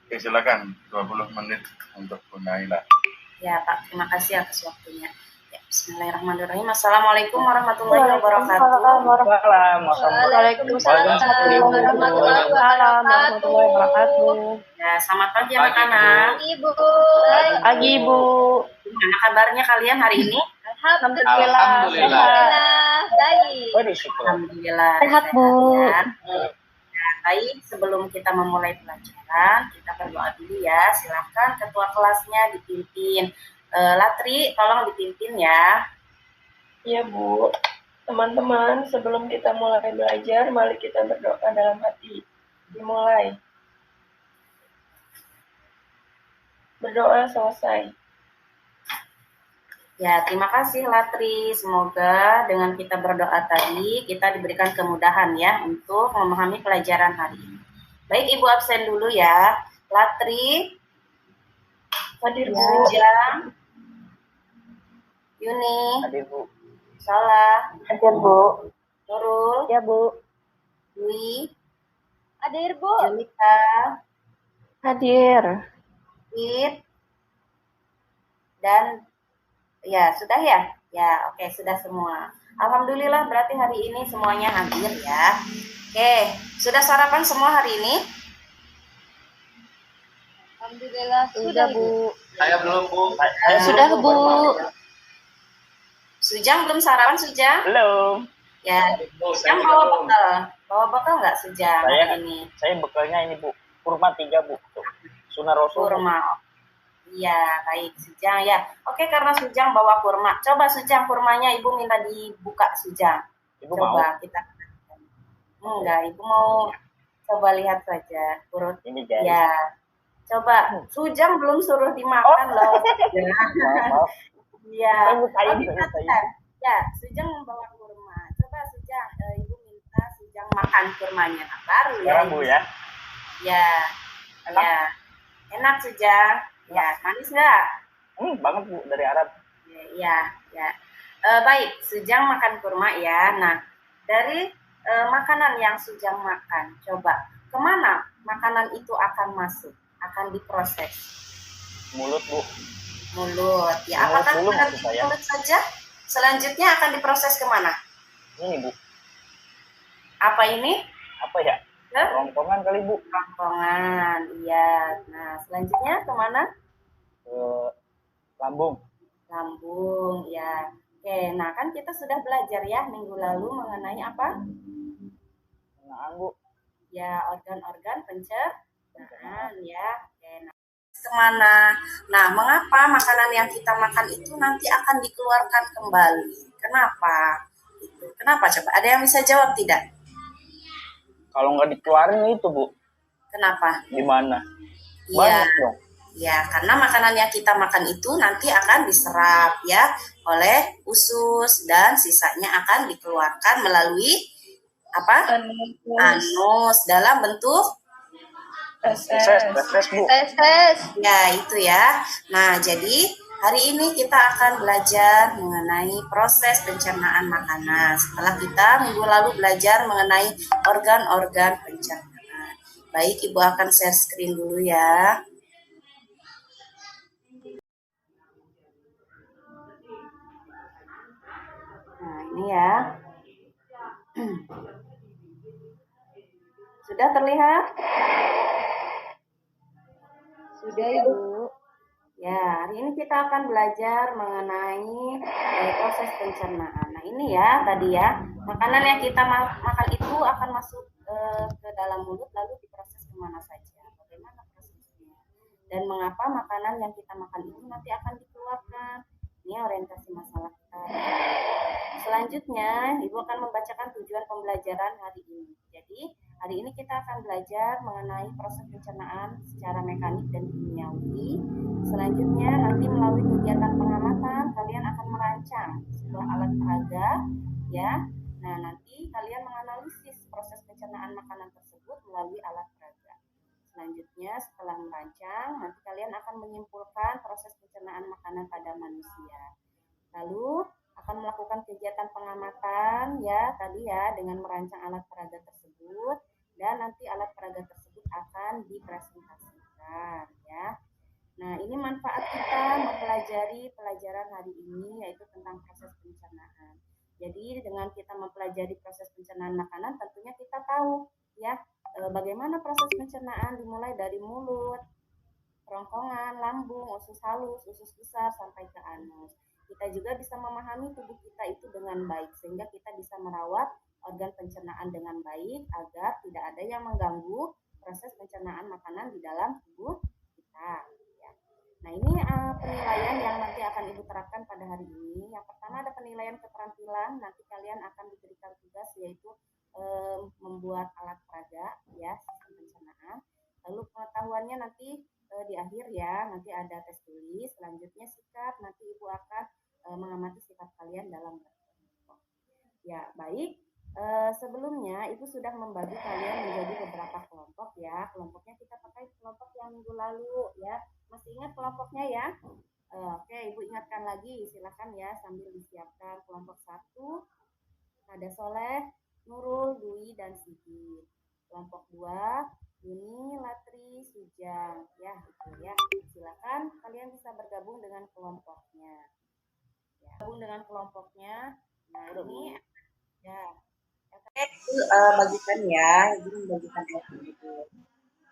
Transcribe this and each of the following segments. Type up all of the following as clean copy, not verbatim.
Oke, silakan 20 menit untuk Bu Naila. Ya Pak, terima kasih atas waktunya. Ya, Bismillahirrahmanirrahim. Assalamualaikum warahmatullahi wabarakatuh. Waalaikumsalam warahmatullahi wabarakatuh. Ya, selamat pagi anak-anak. Ibu. Pagi Ibu. Gimana kabarnya kalian hari ini? Alhamdulillah. Baik. Alhamdulillah. Sehat Bu. Ya. Baik, sebelum kita memulai pelajaran, kita berdoa dulu ya. Silakan ketua kelasnya dipimpin. Latri, tolong dipimpin ya. Iya Bu. Teman-teman, sebelum kita mulai belajar, mari kita berdoa dalam hati. Dimulai. Berdoa selesai. Ya, terima kasih Latri. Semoga dengan kita berdoa tadi, kita diberikan kemudahan ya untuk memahami pelajaran hari ini. Baik, Ibu absen dulu ya. Latri, Hadir Bu. Sujang, Yuni, Hadir Bu. Salah, Hadir Bu. Nurul, Ya Bu. Dwi, Hadir Bu. Yamika, Hadir. Fit, dan ya sudah ya? Ya, oke, sudah semua. Alhamdulillah berarti hari ini semuanya hadir ya. Oke, sudah sarapan semua hari ini? Alhamdulillah Sudah Bu. Saya belum Bu. Sudah Bu. Sujang belum sarapan Sujang? Belum. Ya, Sujang bawa bekal. Bawa bekal nggak Sujang hari ini? Saya bekalnya ini Bu. Kurma 3 Bu. Sunnah Rasul. Kurma. Iya, baik Sujang ya. Oke, karena Sujang bawa kurma. Coba Sujang kurmanya Ibu minta dibuka Sujang. Ibu Coba mau? kita. Enggak, Ibu mau coba lihat saja. Urut. Ini jadi. Ya. Coba Sujang belum suruh dimakan loh. Maaf. Iya. Saya Ya, Sujang membawa kurma. Coba Sujang, Ibu minta Sujang makan kurmanya. Nah, baru ya. Sekarang Bu ya. Ya. Enak? Ya. Enak Sujang. Ya, manis nggak? Banget Bu, dari Arab. Ya. Baik, Sujang makan kurma ya. Nah, dari makanan yang Sujang makan, coba kemana makanan itu akan masuk, akan diproses? Mulut Bu. Mulut. Ya, apakah berarti mulut saja? Selanjutnya akan diproses kemana? Ini Bu. Apa ini? Apa ya? Rongkongan kali Bu. Rongkongan, iya. Nah, selanjutnya kemana? Ke lambung. Lambung, ya. Oke, nah kan kita sudah belajar ya minggu lalu mengenai apa? Pencernaan Bu. Ya, organ-organ pencernaan ya. Oke, nah kemana? Nah, mengapa makanan yang kita makan itu nanti akan dikeluarkan kembali? Kenapa? Kenapa coba? Ada yang bisa jawab tidak? Kalau nggak dikeluarin itu Bu. Kenapa? Gimana? Iya. Banyak dong. Ya, karena makanan yang kita makan itu nanti akan diserap ya oleh usus dan sisanya akan dikeluarkan melalui apa? Anus dalam bentuk Tes Bu. Tes. Ya, itu ya. Nah, jadi hari ini kita akan belajar mengenai proses pencernaan makanan. Setelah kita minggu lalu belajar mengenai organ-organ pencernaan. Baik, Ibu akan share screen dulu ya. Nah, ini ya. Sudah terlihat? Sudah Ibu. Ya, hari ini kita akan belajar mengenai proses pencernaan. Nah, ini ya tadi ya, makanan yang kita makan itu akan masuk ke dalam mulut lalu diproses kemana saja. Bagaimana prosesnya? Dan mengapa makanan yang kita makan itu nanti akan dikeluarkan? Ini orientasi masalah kita. Selanjutnya, Ibu akan membacakan tujuan pembelajaran hari ini. Jadi, hari ini kita akan belajar mengenai proses pencernaan secara mekanik dan kimiawi. Selanjutnya, nanti melalui kegiatan pengamatan, kalian akan merancang sebuah alat peraga, ya. Nah, nanti kalian menganalisis proses pencernaan makanan tersebut melalui alat peraga. Selanjutnya, setelah merancang, nanti kalian akan menyimpulkan proses pencernaan makanan pada manusia. Lalu akan melakukan kegiatan pengamatan ya tadi ya dengan merancang alat peraga tersebut dan nanti alat peraga tersebut akan dipresentasikan. dilakukan ya. Nah, ini manfaat kita mempelajari pelajaran hari ini yaitu tentang proses pencernaan. Jadi dengan kita mempelajari proses pencernaan makanan tentunya kita tahu ya bagaimana proses pencernaan dimulai dari mulut, kerongkongan, lambung, usus halus, usus besar sampai ke anus. Kita juga bisa memahami tubuh kita itu dengan baik sehingga kita bisa merawat organ pencernaan dengan baik agar tidak ada yang mengganggu proses pencernaan makanan di dalam tubuh kita. Ya. Nah ini penilaian yang nanti akan Ibu terapkan pada hari ini. Yang pertama ada penilaian keterampilan. Nanti kalian akan diberikan tugas yaitu membuat alat peraga ya sistem pencernaan. Lalu pengetahuannya nanti di akhir ya, nanti ada tes tulis, selanjutnya sikap, nanti Ibu akan mengamati sikap kalian dalam berkelompok. Ya, baik. Sebelumnya Ibu sudah membagi kalian menjadi beberapa kelompok ya. Kelompoknya kita pakai kelompok yang minggu lalu ya. Masih ingat kelompoknya ya? Oke, Ibu ingatkan lagi, silakan ya sambil disiapkan. Kelompok 1 ada Soleh, Nurul, Dwi, dan Sigit. Kelompok 2 Yuni, Latri, Sujang, ya itu ya. Silakan kalian bisa bergabung dengan kelompoknya. Ya, bergabung dengan kelompoknya. Nah ini ya. Bagikan ya, Ibu membagikan itu.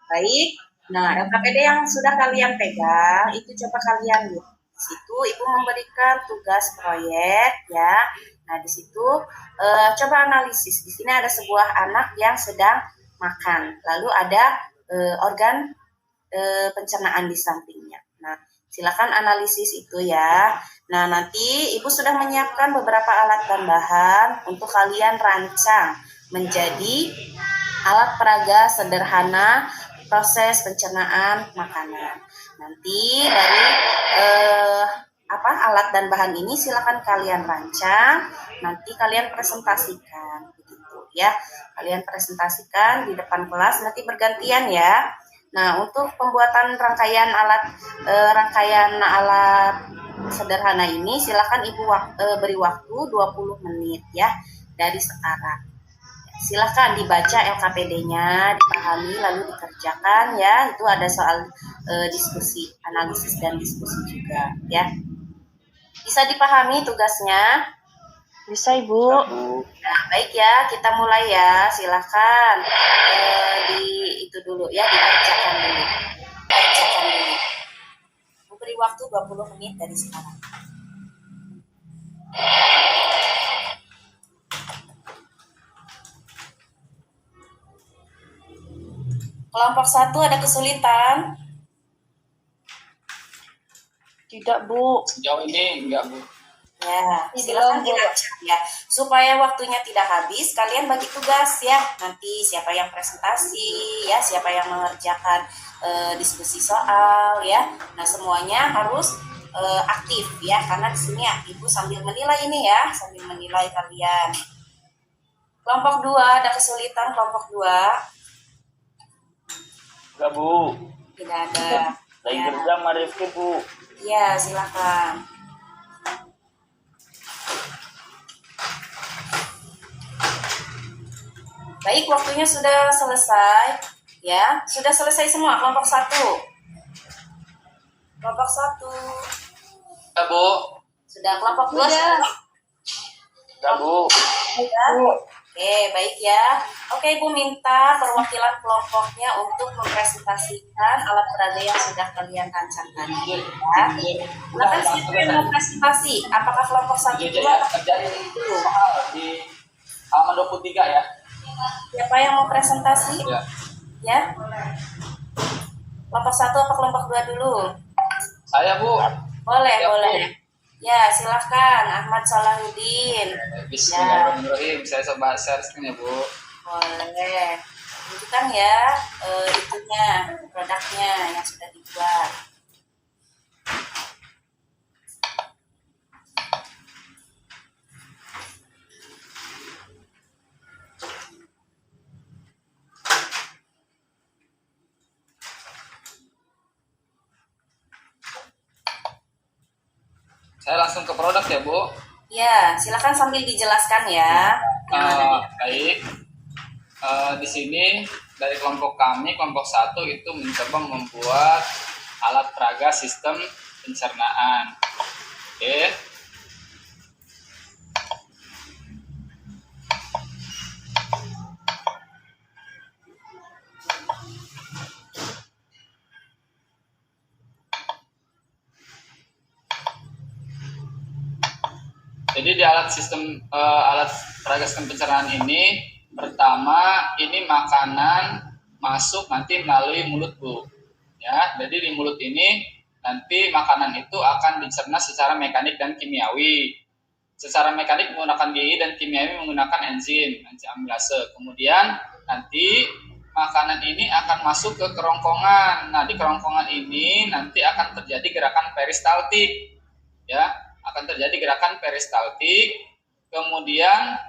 Baik. Nah LKPD yang sudah kalian pegang itu coba kalian lihat. Di situ Ibu memberikan tugas proyek ya. Nah di situ coba analisis. Di sini ada sebuah anak yang sedang makan, lalu ada organ pencernaan di sampingnya. Nah, silakan analisis itu ya. Nah, nanti Ibu sudah menyiapkan beberapa alat dan bahan untuk kalian rancang menjadi alat peraga sederhana proses pencernaan makanan. Nanti dari alat dan bahan ini silakan kalian rancang, nanti kalian presentasikan begitu ya. Kalian presentasikan di depan kelas, nanti bergantian ya. Nah, untuk pembuatan rangkaian alat sederhana ini silakan Ibu beri waktu 20 menit ya dari sekarang. Silakan dibaca LKPD-nya, dipahami lalu dikerjakan ya. Itu ada soal diskusi, analisis dan diskusi juga ya. Bisa dipahami tugasnya? Bisa, Ibu. Nah, baik ya, kita mulai ya. Silakan itu dulu ya, dibacakan dulu. Beri waktu 20 menit dari sekarang. Kelompok 1 ada kesulitan? Tidak, Bu. Sejauh ini enggak, Bu. Ya, silakan dilacak ya. Supaya waktunya tidak habis, kalian bagi tugas ya. Nanti siapa yang presentasi ya, siapa yang mengerjakan diskusi soal ya. Nah, semuanya harus aktif ya, karena di sini Ibu sambil menilai ini ya, sambil menilai kalian. Kelompok 2 ada kesulitan kelompok 2? Enggak, Bu. Tidak ada. Lagi Ya. kerja sama Rifki, Bu. Ya, silakan. Baik, waktunya sudah selesai. Ya, sudah selesai semua kelompok 1. Kelompok 1. Ya, Bu. Sudah kelompok 2 Sudah. Ya, Bu. sudah? Oke, baik ya. Oke, Ibu minta perwakilan kelompoknya untuk mempresentasikan alat peraga yang sudah kalian rancangkan. Ya. Silakan siapa yang mau presentasi? Apakah kelompok 1 Iya, dulu ya. atau Kerjain soal di halaman 23 ya. siapa yang mau presentasi? Ya. Ya. Kelompok 1 apa kelompok 2 dulu? Saya, Bu. Boleh, Ya, boleh. Bu. Ya, silakan Ahmad Salahuddin. Bismillahirrahmanirrahim. Saya coba share screen ya, Bu. Boleh. Tunjukkan ya itunya, produknya yang sudah dibuat. Saya langsung ke produk ya, Bu. Ya, silakan sambil dijelaskan ya. Baik. Di sini dari kelompok kami, kelompok 1 itu mencoba membuat alat peraga sistem pencernaan. Oke. Jadi di alat peraga sistem pencernaan ini, pertama ini makanan masuk nanti melalui mulut, Bu. Ya, jadi di mulut ini nanti makanan itu akan dicerna secara mekanik dan kimiawi. Secara mekanik menggunakan GI dan kimiawi menggunakan enzim amilase. Kemudian nanti makanan ini akan masuk ke kerongkongan. Nah, di kerongkongan ini nanti akan terjadi gerakan peristaltik. Ya, akan terjadi gerakan peristaltik. Kemudian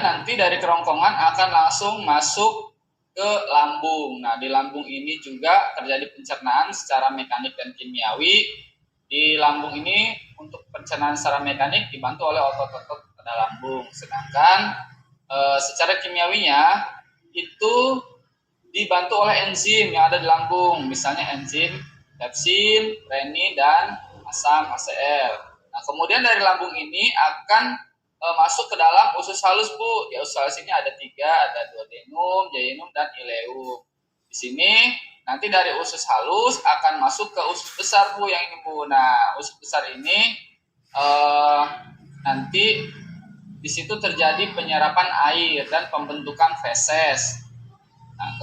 nanti dari kerongkongan akan langsung masuk ke lambung. Nah, di lambung ini juga terjadi pencernaan secara mekanik dan kimiawi. Di lambung ini untuk pencernaan secara mekanik dibantu oleh otot-otot pada lambung. Sedangkan secara kimiawinya itu dibantu oleh enzim yang ada di lambung. Misalnya enzim pepsin, renin, dan asam ACL. Nah, kemudian dari lambung ini akan masuk ke dalam usus halus, Bu. Di usus halus ini ada 3, ada duodenum, jejunum, dan ileum. Di sini nanti dari usus halus akan masuk ke usus besar, Bu, yang ini, Bu. Nah, usus besar ini nanti di situ terjadi penyerapan air dan pembentukan feses. Nah,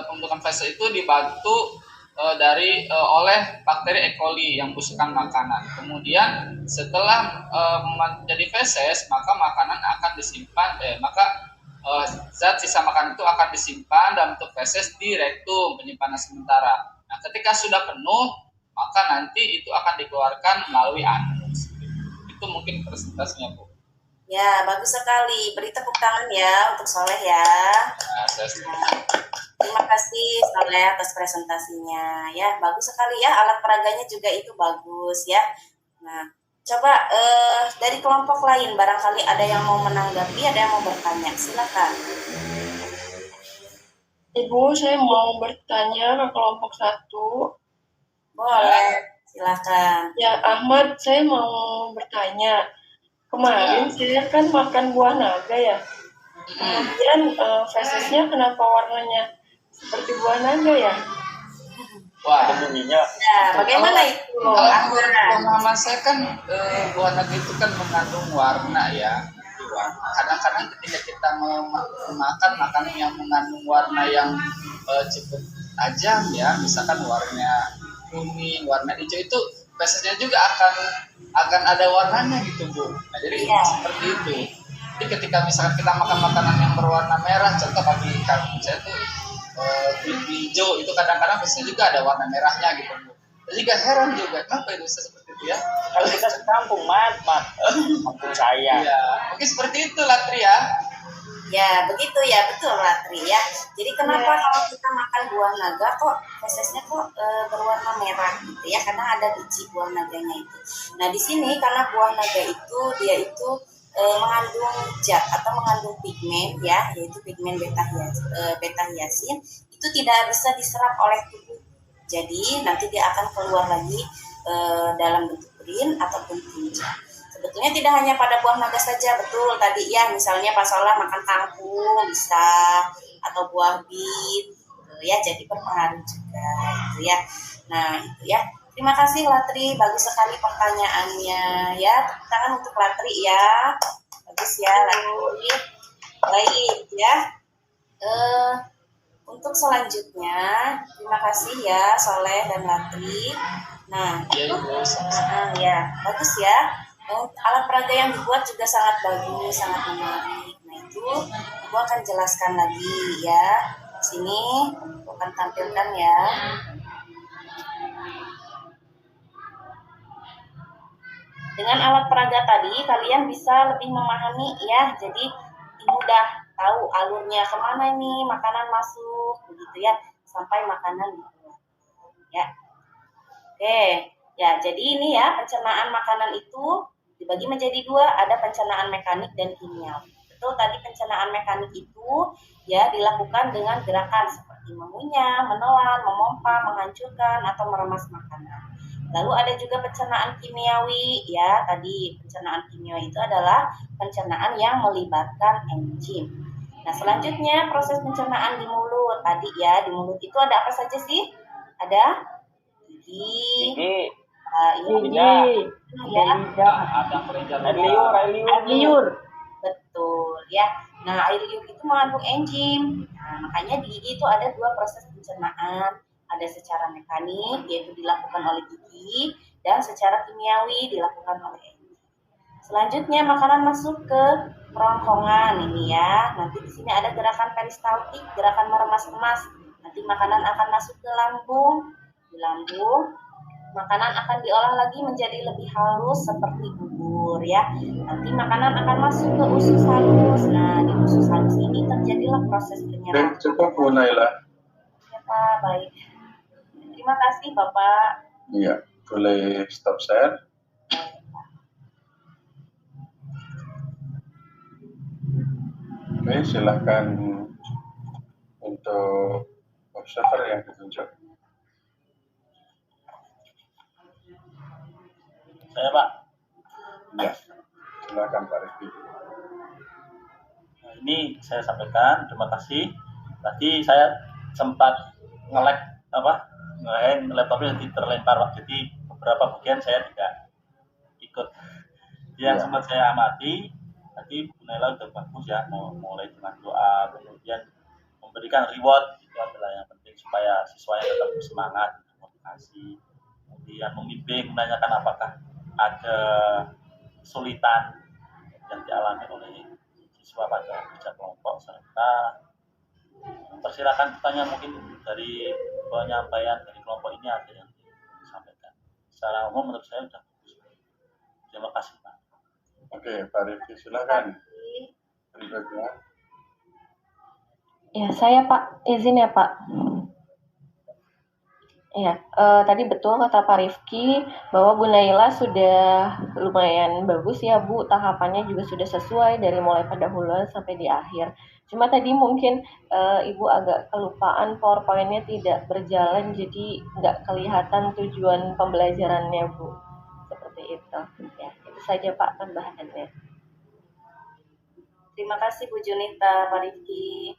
pembentukan feses itu dibantu oleh bakteri E. coli yang busukkan makanan. Kemudian setelah menjadi feses, maka makanan akan disimpan, zat sisa makanan itu akan disimpan dalam bentuk feses di rektum, penyimpanan sementara. Nah, ketika sudah penuh, maka nanti itu akan dikeluarkan melalui anus. Itu mungkin presentasinya, Bu. Ya, bagus sekali. Beri tepuk tangan ya untuk Soleh ya. Nah, Terima kasih Soleh atas presentasinya. Ya, bagus sekali ya. Alat peraganya juga itu bagus ya. Nah, coba dari kelompok lain barangkali ada yang mau menanggapi, ada yang mau bertanya. Silakan. Ibu, saya mau bertanya ke kelompok 1. Boleh, silakan. Ya, Ahmad, saya mau bertanya. Kemarin saya kan makan buah naga ya. Kemudian fesesnya kenapa warnanya seperti buah naga ya? Wah, bunyinya. Ya, bagaimana itu? Kalau pemahaman saya kan buah naga itu kan mengandung warna ya. Kadang-kadang ketika kita memakan makanan yang mengandung warna yang cukup tajam ya, misalkan warna kuning, warna hijau, itu fesesnya juga akan ada warnanya gitu, Bu. Nah, jadi seperti itu. Jadi ketika misalkan kita makan makanan yang berwarna merah, contoh bagi kami saya tuh hijau, itu kadang-kadang fesesnya juga ada warna merahnya gitu, Bu. Jadi gak heran juga kenapa itu bisa seperti itu ya. Kalau kita sekampung, Mat. Kampung saya. Iya, mungkin seperti itu, Latri ya. Ya, begitu ya, betul Latri ya. Jadi kenapa kalau kita makan buah naga kok fesesnya kok berwarna merah gitu ya? Karena ada biji buah naganya itu. Nah, di sini karena buah naga itu dia itu mengandung zat atau mengandung pigmen ya, yaitu pigmen beta hiasin, itu tidak bisa diserap oleh tubuh. Jadi nanti dia akan keluar lagi dalam bentuk urin ataupun tinja. Sebetulnya tidak hanya pada buah naga saja, betul tadi ya, misalnya Pak Solah makan kangkung bisa, atau buah bit ya, jadi berpengaruh juga itu ya. Nah, itu ya. Terima kasih Latri, bagus sekali pertanyaannya ya. Tepuk tangan untuk Latri ya. Bagus ya Latri. Baik ya. Untuk selanjutnya, terima kasih ya Soleh dan Latri. Nah, ya, bagus ya. Alat peraga yang dibuat juga sangat bagus, sangat menarik. Nah, itu Ibu akan jelaskan lagi ya. Sini Ibu akan tampilkan ya. Dengan alat peraga tadi kalian bisa lebih memahami ya. Jadi mudah tahu alurnya kemana nih makanan masuk, begitu ya, sampai makanan dibuang. Ya. Oke, ya jadi ini ya pencernaan makanan itu dibagi menjadi 2, ada pencernaan mekanik dan kimiawi. itu tadi pencernaan mekanik itu ya dilakukan dengan gerakan seperti mengunyah, menelan, memompa, menghancurkan atau meremas makanan. Lalu ada juga pencernaan kimiawi ya. Tadi pencernaan kimiawi itu adalah pencernaan yang melibatkan enzim. Nah, selanjutnya proses pencernaan di mulut. Tadi ya, di mulut itu ada apa saja sih? Ada gigi, Gigi, lidah, ya, ada kelenjar air liur, Air liur. betul ya. Nah, air liur itu mengandung enzim. Nah, makanya di gigi itu ada dua proses pencernaan. Ada secara mekanik, yaitu dilakukan oleh gigi, dan secara kimiawi dilakukan oleh enzim. Selanjutnya makanan masuk ke kerongkongan ini ya. Nanti di sini ada gerakan peristaltik, gerakan meremas-emas. Nanti makanan akan masuk ke lambung. Di lambung, makanan akan diolah lagi menjadi lebih halus seperti bubur ya. Nanti makanan akan masuk ke usus halus. Nah, di usus halus ini terjadilah proses penyerapan. Cukup Bu Naila. Ya, Pak, baik. Terima kasih Bapak. Iya, boleh stop share. Oke, silahkan untuk observer yang ditunjuk. saya Pak. Ya, silahkan Pak Rifki. Nah, ini saya sampaikan, terima kasih. Tadi saya sempat nge-lag laptopnya jadi terlempar Pak. Jadi beberapa bagian saya tidak ikut. Yang Ya. sempat saya amati tadi Bu Naila udah bagus ya, mulai dengan doa, kemudian memberikan reward, itu adalah yang penting supaya siswanya tetap semangat, motivasi, kemudian membimbing, menanyakan apakah ada kesulitan yang dialami oleh siswa pada kerja kelompok, serta persilakan pertanyaan mungkin dari penyampaian dari kelompok ini ada yang disampaikan. Secara umum menurut saya sudah bagus. Terima kasih Pak. Oke, Pak Rifki silakan. Berikutnya. Ya, saya Pak, izin ya Pak. Ya, tadi betul kata Pak Rifki bahwa Bu Naila sudah lumayan bagus ya Bu, tahapannya juga sudah sesuai dari mulai pendahuluan sampai di akhir. Cuma tadi mungkin Ibu agak kelupaan PowerPoint-nya tidak berjalan, jadi nggak kelihatan tujuan pembelajarannya Bu. Seperti itu. Ya, itu saja Pak tambahannya. Terima kasih Bu Junita, Pak Rifki.